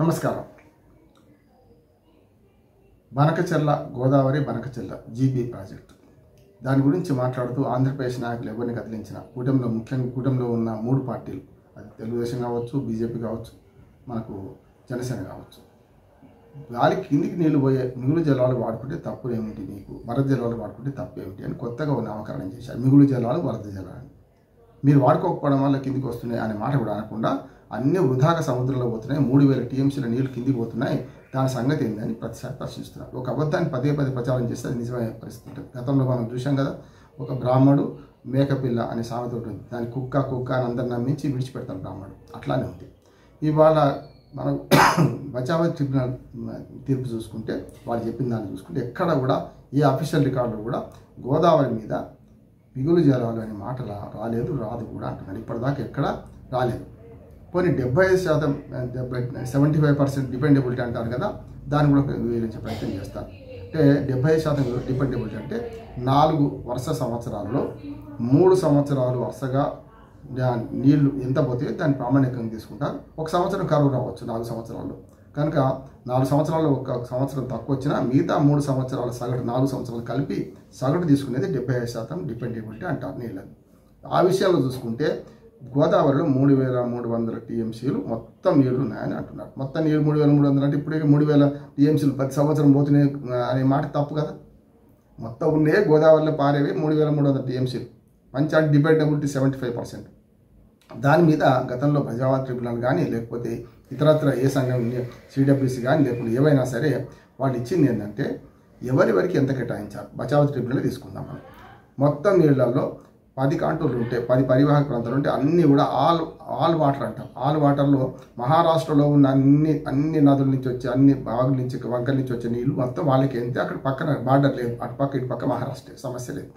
నమస్కారం. Banakacherla Godavari Banakacherla GB project దాని గురించి మాట్లాడుతూ ఆంధ్రప్రదేశ్ నాయకులు ఎవరిని కదిలించిన ముఖ్యంగా కూటమిలో ఉన్న మూడు పార్టీలు, అది తెలుగుదేశం కావచ్చు, బీజేపీ కావచ్చు, మనకు జనసేన కావచ్చు, గాలి కిందికి నీళ్లు పోయే మిగులు జలాలు వాడుకుంటే తప్పు ఏమిటి, నీకు వరద జలాలు వాడుకుంటే తప్పు ఏమిటి అని కొత్తగా నామకరణం చేశారు. మిగులు జలాలు వరద జలాలు మీరు వాడుకోకపోవడం వల్ల కిందికి వస్తున్నాయి అనే మాట కూడా అనకుండా అన్ని వృధాగా సముద్రంలో పోతున్నాయి, 3000 టీఎంసీల నీళ్లు కిందికి పోతున్నాయి, దాని సంగతి ఏందని ప్రతిసారి ప్రశ్నిస్తున్నారు. ఒక అబద్ధాన్ని పదే ప్రచారం చేస్తే అది నిజమైన పరిస్థితి ఉంటుంది. గతంలో మనం చూసాం కదా, ఒక బ్రాహ్మడు మేకపిల్ల అనే సామెత ఉంటుంది, దాని కుక్క అని అందరు నమ్మించి విడిచిపెడతాం బ్రాహ్మడు. అట్లానే ఉంది. ఇవాళ మనం బచావత్ ట్రిబ్యునల్ తీర్పు చూసుకుంటే, వాళ్ళు చెప్పిన దాన్ని చూసుకుంటే ఎక్కడ కూడా ఏ అఫీషియల్ రికార్డులో కూడా గోదావరి మీద మిగులు జలాలు అనే మాట రాలేదు, రాదు కూడా అంటున్నారు. ఇప్పటిదాకా ఎక్కడ రాలేదు. పోనీ 75%, 75% డిపెండబిలిటీ అంటారు కదా, దాన్ని కూడా వివరించే ప్రయత్నం చేస్తారు. అంటే 75% డిపెండబిలిటీ అంటే 4 వరుస సంవత్సరాల్లో 3 సంవత్సరాలు వరుసగా నీళ్లు ఎంత పోతే దాన్ని ప్రామాణికంగా తీసుకుంటారు. ఒక సంవత్సరం కరువు రావచ్చు 4 సంవత్సరాల్లో, కనుక 4 సంవత్సరాల్లో ఒక సంవత్సరం తక్కువ వచ్చినా మిగతా 3 సంవత్సరాల సగటు 4 సంవత్సరాలు కలిపి సగటు తీసుకునేది 75% డిపెండబిలిటీ అంటారు నీళ్ళని. ఆ విషయాల్లో చూసుకుంటే గోదావరిలో 3300 టీఎంసీలు మొత్తం నీళ్లు ఉన్నాయని అంటున్నారు. మొత్తం నీళ్ళు 3300 అంటే ఇప్పుడే 3000 టీఎంసీలు 10 సంవత్సరం పోతున్నాయి అనే మాట తప్పు కదా. మొత్తం ఉన్నాయే గోదావరిలో పారేవి 3300 టీఎంసీలు. పంచాయతీ డిపెండబిలిటీ 75%. దాని మీద గతంలో బచావత్ ట్రిబ్యునల్ కానీ లేకపోతే ఇతరత్ర ఏ సంఘం సిడబ్ల్యూసీ కానీ లేకపోతే ఏవైనా సరే వాళ్ళు ఇచ్చింది ఏంటంటే ఎవరికి ఎంత కేటాయించారు. బచావత్ ట్రిబ్యునల్ తీసుకుందాం మనం. మొత్తం నీళ్లలో 10 కాంటూర్లు ఉంటే, 10 పరివాహక ప్రాంతాలు ఉంటే అన్నీ కూడా ఆల్ వాటర్ అంటాం. ఆల్ వాటర్లో మహారాష్ట్రలో ఉన్న అన్ని నదుల నుంచి వచ్చే, అన్ని బాగుల నుంచి వంకల నుంచి వచ్చే నీళ్ళు మొత్తం వాళ్ళకి ఎంత, అక్కడ పక్కన బార్డర్ లేదు, అటుపక్క ఇటుపక్క మహారాష్ట్ర, సమస్య లేదు,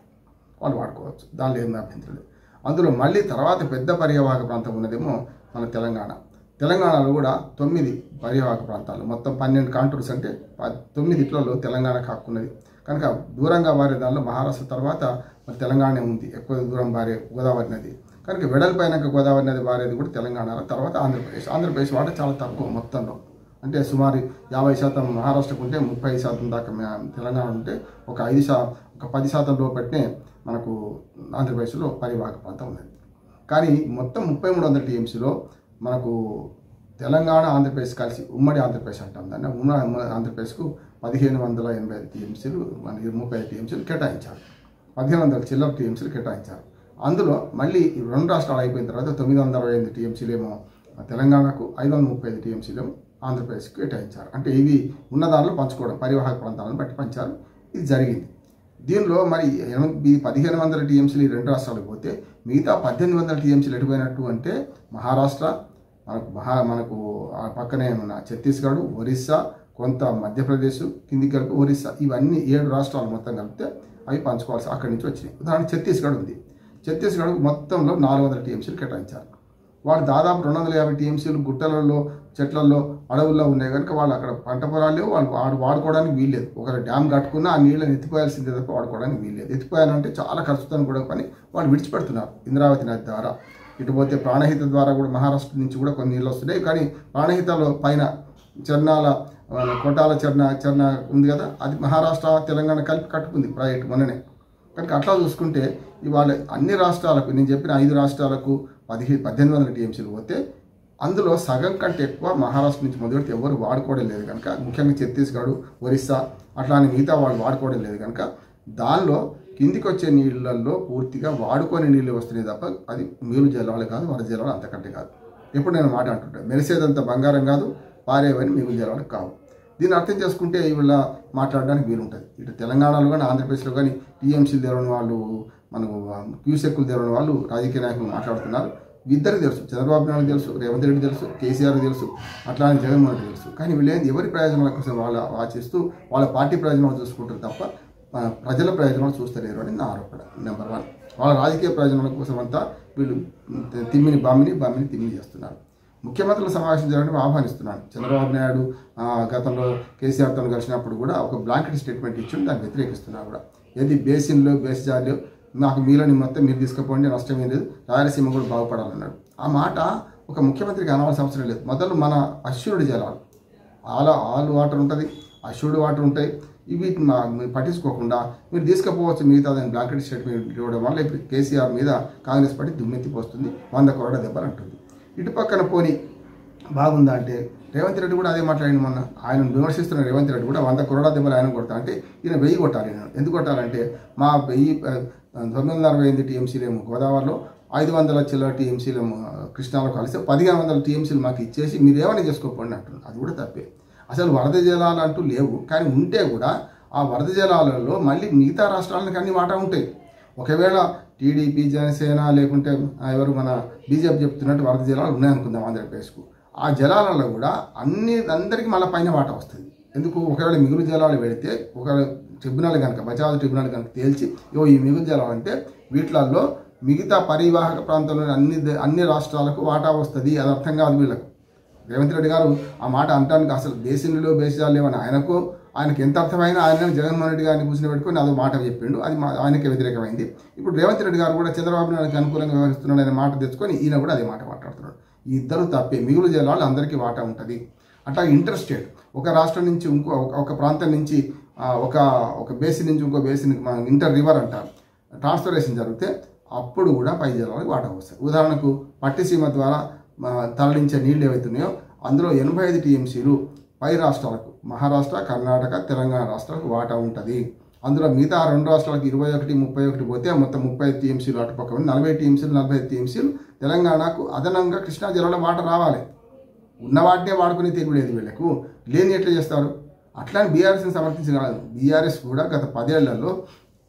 వాళ్ళు వాడుకోవచ్చు, దానిలో ఏం అభ్యంతరం లేదు. అందులో మళ్ళీ తర్వాత పెద్ద పరివాహక ప్రాంతం ఉన్నదేమో మన తెలంగాణలో కూడా 9 పరివాహక ప్రాంతాలు, మొత్తం 12 కాంటూర్స్ అంటే 9 ఇట్లలో తెలంగాణకు హక్కున్నది. కనుక దూరంగా పారే దానిలో మహారాష్ట్ర తర్వాత మరి తెలంగాణ ఉంది, ఎక్కువ దూరం పారే గోదావరి నది. కనుక వెడల్పైనాక గోదావరి నది పారేది కూడా తెలంగాణలో, తర్వాత ఆంధ్రప్రదేశ్ వాట చాలా తక్కువ మొత్తంలో. అంటే సుమారు 50% మహారాష్ట్రకు ఉంటే 30% దాకా తెలంగాణ ఉంటే ఒక 10% లోపట్నే మనకు ఆంధ్రప్రదేశ్లో పరివాహక ప్రాంతం ఉన్నది. కానీ మొత్తం 3300 టీఎంసీలో మనకు తెలంగాణ ఆంధ్రప్రదేశ్ కలిసి ఉమ్మడి ఆంధ్రప్రదేశ్ అంటాం దాన్ని. ఉమ్మడి ఆంధ్రప్రదేశ్కు 1585 టీఎంసీలు, మన 35 టీఎంసీలు కేటాయించారు. 1500 చిల్లర టీఎంసీలు కేటాయించారు. అందులో మళ్ళీ 2 రాష్ట్రాలు అయిపోయిన తర్వాత 925 టీఎంసీలు ఏమో తెలంగాణకు, 535 టీఎంసీలు ఏమో ఆంధ్రప్రదేశ్కి కేటాయించారు. అంటే ఇవి ఉన్న దానిలో పంచుకోవడం, పరివాహక ప్రాంతాలను బట్టి పంచారు. ఇది జరిగింది. దీనిలో మరి 1500 టీఎంసీలు ఈ 2 రాష్ట్రాలకు పోతే మిగతా 1800 టీఎంసీలు ఎటుపోయినట్టు అంటే మహారాష్ట్ర, మనకు పక్కనే ఉన్న ఛత్తీస్గఢ్, ఒరిస్సా, కొంత మధ్యప్రదేశ్, కిందికి కలిపి ఒరిస్సా, ఇవన్నీ 7 రాష్ట్రాలు మొత్తం కలిపితే అవి పంచుకోవాల్సి అక్కడి నుంచి వచ్చినాయి. ఉదాహరణ ఛత్తీస్గఢ్ ఉంది. ఛత్తీస్గఢ్ మొత్తంలో 400 టీఎంసీలు కేటాయించారు. వాళ్ళు దాదాపు 250 టీఎంసీలు గుట్టలలో, చెట్లలో, అడవుల్లో ఉన్నాయి కనుక వాళ్ళు అక్కడ పంట పొలాలు వాళ్ళు వాడుకోవడానికి వీల్లేదు. ఒకరు డ్యామ్ కట్టుకున్నా ఆ నీళ్ళని ఎత్తిపోయాల్సిందే తప్ప వాడుకోవడానికి వీల్లేదు. ఎత్తిపోయాలంటే చాలా ఖర్చుతో కూడా పని, వాళ్ళు విడిచిపెడుతున్నారు. ఇంద్రావతి నది ద్వారా ఇటుపోతే ప్రాణహిత ద్వారా కూడా మహారాష్ట్ర నుంచి కూడా కొన్ని నీళ్ళు వస్తున్నాయి. కానీ ప్రాణహితలో పైన చర్నాల కొట్టాల చర్న ఉంది కదా, అది మహారాష్ట్ర తెలంగాణ కలిపి కట్టుకుంది ప్రాజెక్టు మొన్ననే. కనుక అట్లా చూసుకుంటే ఇవాళ అన్ని రాష్ట్రాలకు, నేను చెప్పిన 5 రాష్ట్రాలకు 1800 టీఎంసీలు పోతే అందులో సగం కంటే ఎక్కువ మహారాష్ట్ర నుంచి మొదలెడితే ఎవరు వాడుకోవడం లేదు కనుక, ముఖ్యంగా ఛత్తీస్గఢ్, ఒరిస్సా అట్లానే మిగతా వాళ్ళు వాడుకోవడం లేదు కనుక దానిలో కిందికి వచ్చే నీళ్ళల్లో పూర్తిగా వాడుకొని నీళ్ళు వస్తున్నాయి తప్ప అది మిగులు జలాలు కాదు, వరద జలాలు అంతకంటే కాదు. ఎప్పుడు నేను మాట అంటుంటాను, మెరిసేదంతా బంగారం కాదు, పారేవని మిగులు జలాలు కావు. దీన్ని అర్థం చేసుకుంటే ఇవాళ మాట్లాడడానికి వీలుంటుంది. ఇటు తెలంగాణలో కానీ ఆంధ్రప్రదేశ్లో కానీ టీఎంసీలు తెరవని వాళ్ళు, మనకు క్యూసెక్కులు తెరవని వాళ్ళు రాజకీయ నాయకులు మాట్లాడుతున్నారు. ఇద్దరికి తెలుసు, చంద్రబాబు నాయుడు తెలుసు, రేవంత్ రెడ్డి తెలుసు, కేసీఆర్ తెలుసు, అట్లానే జగన్మోహన్ రెడ్డి తెలుసు. కానీ వీళ్ళేంది ఎవరి ప్రయోజనాల కోసం వాళ్ళు ఆచిస్తూ వాళ్ళ పార్టీ ప్రయోజనాలు చూసుకుంటారు తప్ప ప్రజల ప్రయోజనాలు చూస్తలేరు అని నా ఆరోపణ. నెంబర్ 1, వాళ్ళ రాజకీయ ప్రయోజనాల కోసం అంతా వీళ్ళు తిమ్మిని తిమ్మిని చేస్తున్నారు. ముఖ్యమంత్రుల సమావేశం జరగడం ఆహ్వానిస్తున్నాను. చంద్రబాబు నాయుడు గతంలో కేసీఆర్తో కలిసినప్పుడు కూడా ఒక బ్లాంకెట్ స్టేట్మెంట్ ఇచ్చి దాన్ని వ్యతిరేకిస్తున్నారు కూడా. ఏది బేసిన్లో బేసిజార్లు నాకు మీలోని మొత్తం మీరు తీసుకుపోండి, నష్టం ఏం లేదు, రాయలసీమ కూడా బాగుపడాలన్నాడు. ఆ మాట ఒక ముఖ్యమంత్రికి అనవలసిన అవసరం లేదు. మొదలు మన అశ్వరుడి జలాలు ఆల్ వాటర్ ఉంటుంది, అష్యూర్డ్ వాటర్ ఉంటాయి. ఇవి మీరు పట్టించుకోకుండా మీరు తీసుకుపోవచ్చు మిగతా దాన్ని బ్లాంకెట్ స్టేట్మెంట్ ఇవ్వడం వల్ల ఇప్పుడు కేసీఆర్ మీద కాంగ్రెస్ పార్టీ దుమ్మెత్తిపోస్తుంది, 100 కోట్ల దెబ్బలు అంటుంది. ఇటు పక్కన పోని బాగుందా అంటే రేవంత్ రెడ్డి కూడా అదే మాట్లాడింది. మొన్న ఆయన విమర్శిస్తున్న రేవంత్ రెడ్డి కూడా 100 కోట్ల దెబ్బలు ఆయన కొడతా అంటే ఈయన 1000 కొట్టాలి. నేను ఎందుకు కొట్టాలంటే మా 968 టీఎంసీలేమో గోదావరిలో, 500 చిల్లర టీఎంసీలేమో కృష్ణాలో కలిస్తే 1500 టీఎంసీలు మాకు ఇచ్చేసి మీరు ఏమైనా చేసుకోకపోండి అంటున్నారు. అది కూడా తప్పే. అసలు వరద జలాలు అంటూ లేవు, కానీ ఉంటే కూడా ఆ వరద జలాలలో మళ్ళీ మిగతా రాష్ట్రాలకు అన్ని వాటా ఉంటాయి. ఒకవేళ టీడీపీ, జనసేన లేకుంటే ఎవరు మన బీజేపీ చెప్తున్నట్టు వరద జలాలు ఉన్నాయనుకుందాం ఆంధ్రప్రదేశ్కు, ఆ జలాలలో కూడా అందరికీ మళ్ళీ పైన వాటా వస్తుంది. ఎందుకు? ఒకవేళ మిగులు జలాలు పెడితే ఒకవేళ ట్రిబ్యునల్ కనుక బచావ్ ట్రిబ్యునల్ కనుక తేల్చి ఈ మిగులు జలాలు అంటే వీటిలలో మిగతా పరివాహక ప్రాంతంలోని అన్ని రాష్ట్రాలకు వాటా వస్తుంది. అది అర్థం కాదు వీళ్ళకు. రేవంత్ రెడ్డి గారు ఆ మాట అంటానికి అసలు బేసిన్లో బేసిజాలు లేవని ఆయనకు ఎంత అర్థమైనా ఆయన జగన్మోహన్ రెడ్డి గారిని కూర్చొని పెట్టుకుని అదో మాట చెప్పిండు. అది ఆయనకి వ్యతిరేకమైంది. ఇప్పుడు రేవంత్ రెడ్డి గారు కూడా చంద్రబాబు నాయుడుకి అనుకూలంగా వ్యవహరిస్తున్నాడు అనే మాట తెచ్చుకొని ఈయన కూడా అదే మాట మాట్లాడుతున్నాడు. ఈ ఇద్దరు తప్పే. మిగులు జలాలు అందరికీ వాటా ఉంటుంది. అట్లా ఇంటర్ స్టేట్ ఒక రాష్ట్రం నుంచి ఒక ప్రాంతం నుంచి ఒక బేసిన్ నుంచి ఇంకో బేసిన్కి మనం ఇంటర్ రివర్ అంటారు, ట్రాన్స్ఫరేషన్ జరిగితే అప్పుడు కూడా పై జలాలకు వాటా వస్తాయి. ఉదాహరణకు పట్టిసీమ ద్వారా తరలించే నీళ్ళు ఏవైతున్నాయో అందులో 85 టీఎంసీలు పై రాష్ట్రాలకు, మహారాష్ట్ర, కర్ణాటక, తెలంగాణ రాష్ట్రాలకు వాటా ఉంటుంది. అందులో మిగతా 2 రాష్ట్రాలకు 21, 31 పోతే మొత్తం 35 టీఎంసీలు అటుపక్క 40 టీఎంసీలు, 45 టీఎంసీలు తెలంగాణకు అదనంగా కృష్ణా జిల్లాలో వాటర్ రావాలి. ఉన్న వాటినే వాడుకునే తెలివి లేదు వీళ్ళకు. లేని ఎట్లా చేస్తారు? అట్లానే బీఆర్ఎస్ని సమర్థించిన బీఆర్ఎస్ కూడా గత 10 ఏళ్లలో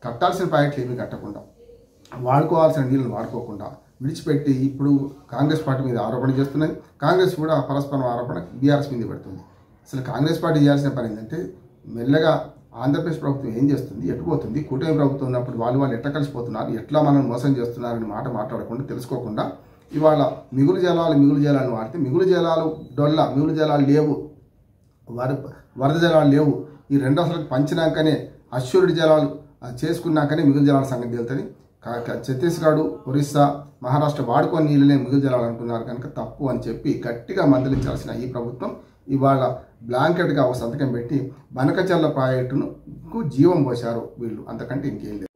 కట్టాల్సిన ప్రాజెక్టులు ఏమీ కట్టకుండా, వాడుకోవాల్సిన నీళ్ళని వాడుకోకుండా విడిచిపెట్టి ఇప్పుడు కాంగ్రెస్ పార్టీ మీద ఆరోపణ చేస్తున్నది. కాంగ్రెస్ కూడా పరస్పరం ఆరోపణ బీఆర్ఎస్ మీద పెడుతుంది. అసలు కాంగ్రెస్ పార్టీ చేయాల్సిన పని ఏంటంటే మెల్లగా ఆంధ్రప్రదేశ్ ప్రభుత్వం ఏం చేస్తుంది, ఎట్టుపోతుంది, కూటమి ప్రభుత్వం ఉన్నప్పుడు వాళ్ళు ఎట్లా కలిసిపోతున్నారు, ఎట్లా మనం మోసం చేస్తున్నారని మాట మాట్లాడకుండా తెలుసుకోకుండా ఇవాళ మిగులు జలాలను వాడితే మిగులు జలాలు మిగులు జలాలు లేవు, వరద జలాలు లేవు. ఈ 2 అసలు పంచినాకనే అష్యూర్డ్ జలాలు చేసుకున్నాకనే మిగులు జలాల సంగతి తెలుస్తుంది. ఛత్తీస్గఢ్, ఒరిస్సా, మహారాష్ట్ర వాడుకొని నీళ్ళనే మిగులు జలాలు అంటున్నారు కనుక తప్పు అని చెప్పి గట్టిగా మందలించాల్సిన ఈ ప్రభుత్వం ఇవాళ బ్లాంకెట్గా ఒక సంతకం పెట్టి బనకచర్ల ప్రాజెక్టును జీవం పోశారు వీళ్ళు. అంతకంటే ఇంకేం లేదు.